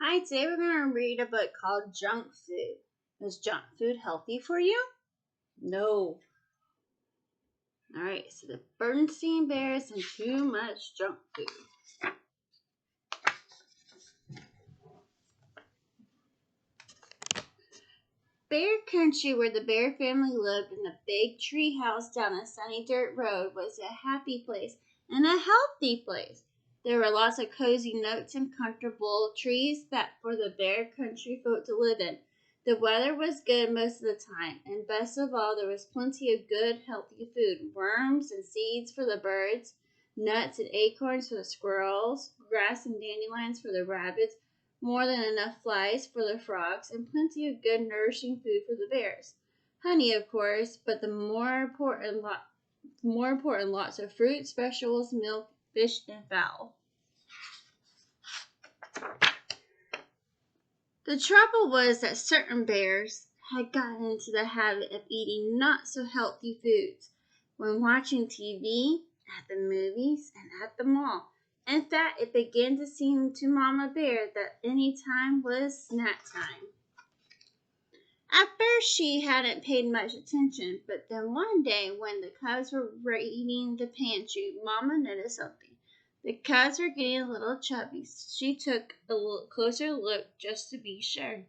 Hi, today we're going to read a book called Junk Food. Is junk food healthy for you? No. Alright, so the Bernstein Bears and too much junk food. Bear Country, where the Bear family lived in a big tree house down a sunny dirt road, was a happy place and a healthy place. There were lots of cozy nooks and comfortable trees that for the Bear Country folk to live in. The weather was good most of the time, and best of all, there was plenty of good, healthy food, worms and seeds for the birds, nuts and acorns for the squirrels, grass and dandelions for the rabbits, more than enough flies for the frogs, and plenty of good nourishing food for the bears. Honey, of course, but the more important, lots of fruits, vegetables, milk, fish, and fowl. The trouble was that certain bears had gotten into the habit of eating not so healthy foods when watching TV, at the movies, and at the mall. In fact, it began to seem to Mama Bear that any time was snack time. At first, she hadn't paid much attention, but then one day when the cubs were raiding the pantry, Mama noticed something. The cubs were getting a little chubby. She took a closer look just to be sure.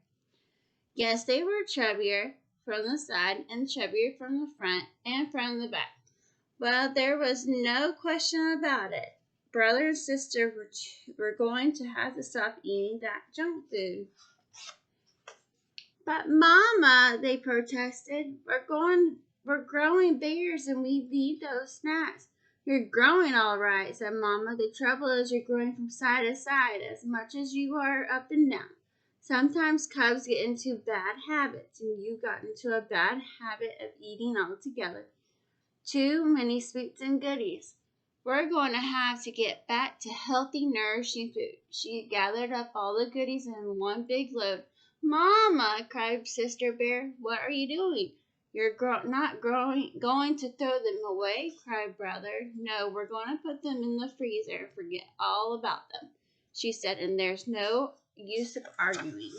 Yes, they were chubbier from the side and chubbier from the front and from the back. But there was no question about it. Brother and sister were going to have to stop eating that junk food. But Mama, they protested, we're growing bears and we need those snacks. You're growing all right, said Mama. The trouble is you're growing from side to side as much as you are up and down. Sometimes cubs get into bad habits, and you got into a bad habit of eating altogether. Too many sweets and goodies. We're going to have to get back to healthy, nourishing food. She gathered up all the goodies in one big load. Mama, cried Sister Bear, what are you doing? You're not going to throw them away, cried Brother. No, we're going to put them in the freezer and forget all about them, she said, and there's no use of arguing.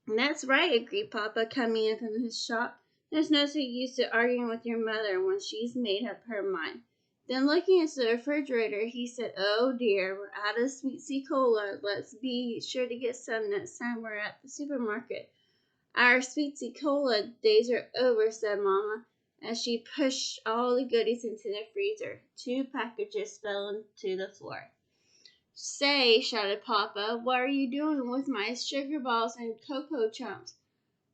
That's right, agreed Papa, coming in from his shop. There's no use to arguing with your mother when she's made up her mind. Then looking into the refrigerator, he said, oh dear, we're out of Sweet Cola. Let's be sure to get some next time we're at the supermarket. Our Sweet Cola days are over, said Mama, as she pushed all the goodies into the freezer. 2 packages fell into the floor. Say, shouted Papa, what are you doing with my sugar balls and cocoa chunks?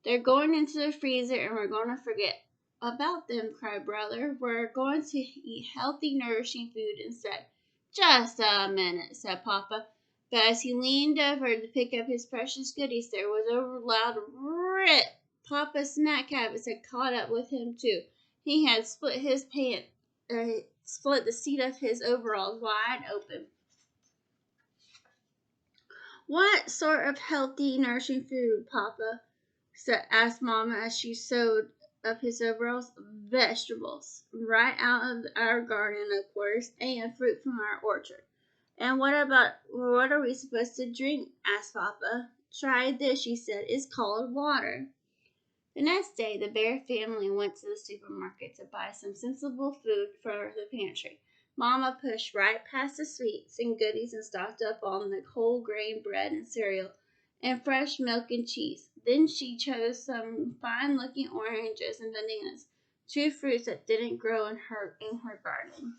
They're going into the freezer and we're going to forget about them, cried Brother. We're going to eat healthy, nourishing food instead. Just a minute, said Papa. But as he leaned over to pick up his precious goodies, there was a loud rip. Papa's snack habits had caught up with him too. He had split the seat of his overalls wide open. What sort of healthy, nourishing food, Papa? Asked Mama as she sewed up his overalls. Vegetables, right out of our garden, of course, and fruit from our orchard. And what are we supposed to drink? Asked Papa. Try this, she said. It's called water. The next day, the Bear family went to the supermarket to buy some sensible food for the pantry. Mama pushed right past the sweets and goodies and stocked up on the whole grain bread and cereal and fresh milk and cheese. Then she chose some fine-looking oranges and bananas, 2 fruits that didn't grow in her garden.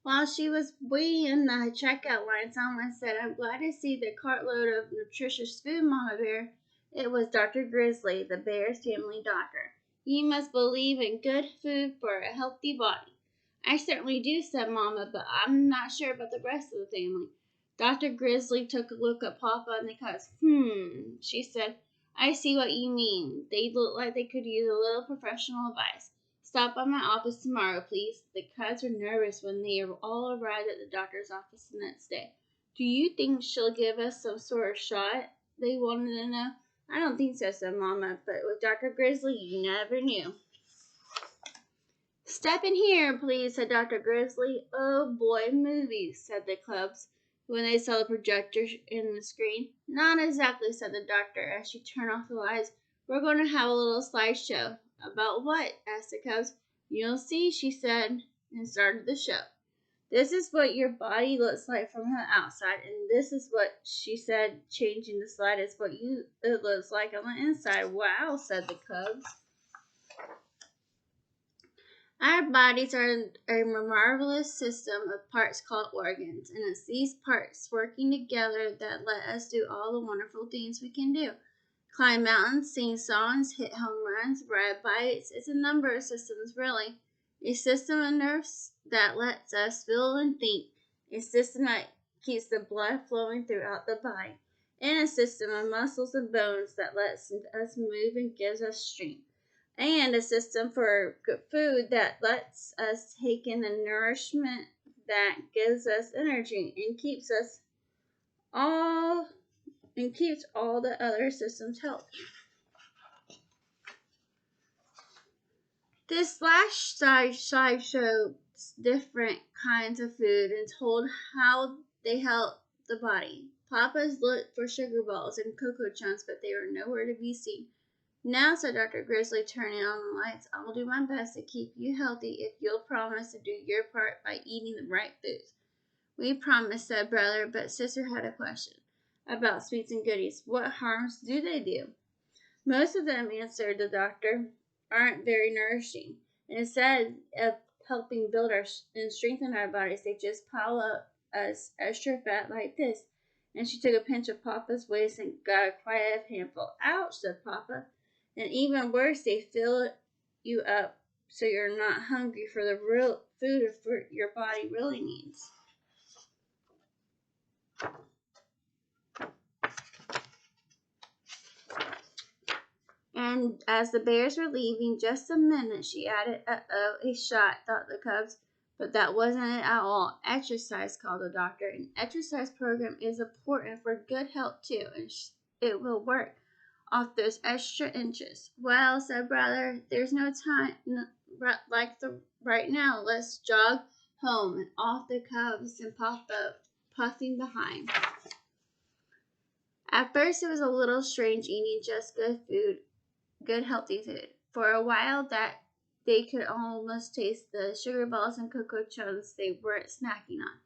While she was waiting in the checkout line, someone said, I'm glad to see the cartload of nutritious food, Mama Bear. It was Dr. Grizzly, the bear's family doctor. You must believe in good food for a healthy body. I certainly do, said Mama, but I'm not sure about the rest of the family. Dr. Grizzly took a look at Papa and the cubs. She said, I see what you mean. They look like they could use a little professional advice. Stop by my office tomorrow, please. The cubs were nervous when they all arrived at the doctor's office the next day. Do you think she'll give us some sort of shot? They wanted to know. I don't think so, said Mama, but with Dr. Grizzly, you never knew. Step in here, please, said Dr. Grizzly. Oh boy, movies, said the Cubs when they saw the projector in the screen. Not exactly, said the doctor as she turned off the lights. We're going to have a little slideshow. About what? Asked the Cubs. You'll see, she said, and started the show. This is what your body looks like from the outside, and this is what she said, changing the slide, is what it looks like on the inside. Wow, said the Cubs. Our bodies are a marvelous system of parts called organs, and it's these parts working together that let us do all the wonderful things we can do. Climb mountains, sing songs, hit home runs, ride bikes. It's a number of systems, really. A system of nerves that lets us feel and think. A system that keeps the blood flowing throughout the body. And a system of muscles and bones that lets us move and gives us strength. And a system for good food that lets us take in the nourishment that gives us energy and keeps all the other systems healthy. This last slide showed different kinds of food and told how they help the body. Papa's looked for sugar balls and cocoa chunks, but they were nowhere to be seen. Now, said Dr. Grizzly, turning on the lights, I'll do my best to keep you healthy if you'll promise to do your part by eating the right foods. We promise, said Brother, but Sister had a question about sweets and goodies. What harms do they do? Most of them, answered the doctor, aren't very nourishing. Instead of helping build and strengthen our bodies, they just pile up us extra fat like this. And she took a pinch of Papa's waist and got quite a handful. Ouch, said Papa. And even worse, they fill you up so you're not hungry for the real food your body really needs. And as the bears were leaving, just a minute, she added, uh-oh, a shot, thought the Cubs. But that wasn't it at all. Exercise, called the doctor. An exercise program is important for good health, too, and it will work off those extra inches. Well, said Brother, there's no time right now. Let's jog home. And off the Cubs and Papa puffing behind. At first, it was a little strange eating just good healthy food. For a while that they could almost taste the sugar balls and cocoa chunks they weren't snacking on.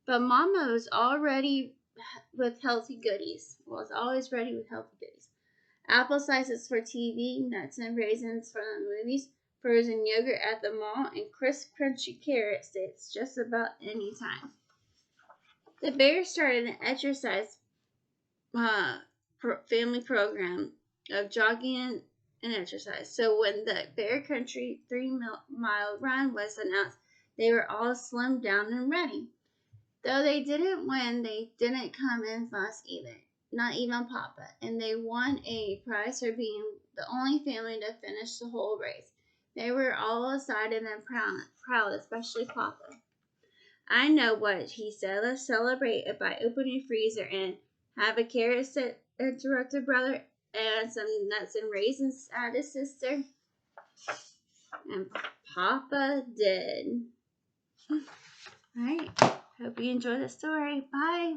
But Mama was all ready with healthy goodies. Was always ready with healthy goodies. Apple slices for TV, nuts and raisins for the movies, frozen yogurt at the mall, and crisp, crunchy carrot sticks just about any time. The bears started an exercise family program of jogging and exercise. So when the Bear Country 3-mile run was announced, they were all slimmed down and ready. Though they didn't win, they didn't come in last either. Not even Papa. And they won a prize for being the only family to finish the whole race. They were all excited and proud, especially Papa. I know what, he said. Let's celebrate it by opening a freezer and have a carrot stick, interrupted Brother, and some nuts and raisins, added Sister. And Papa did. All right. Hope you enjoyed the story. Bye.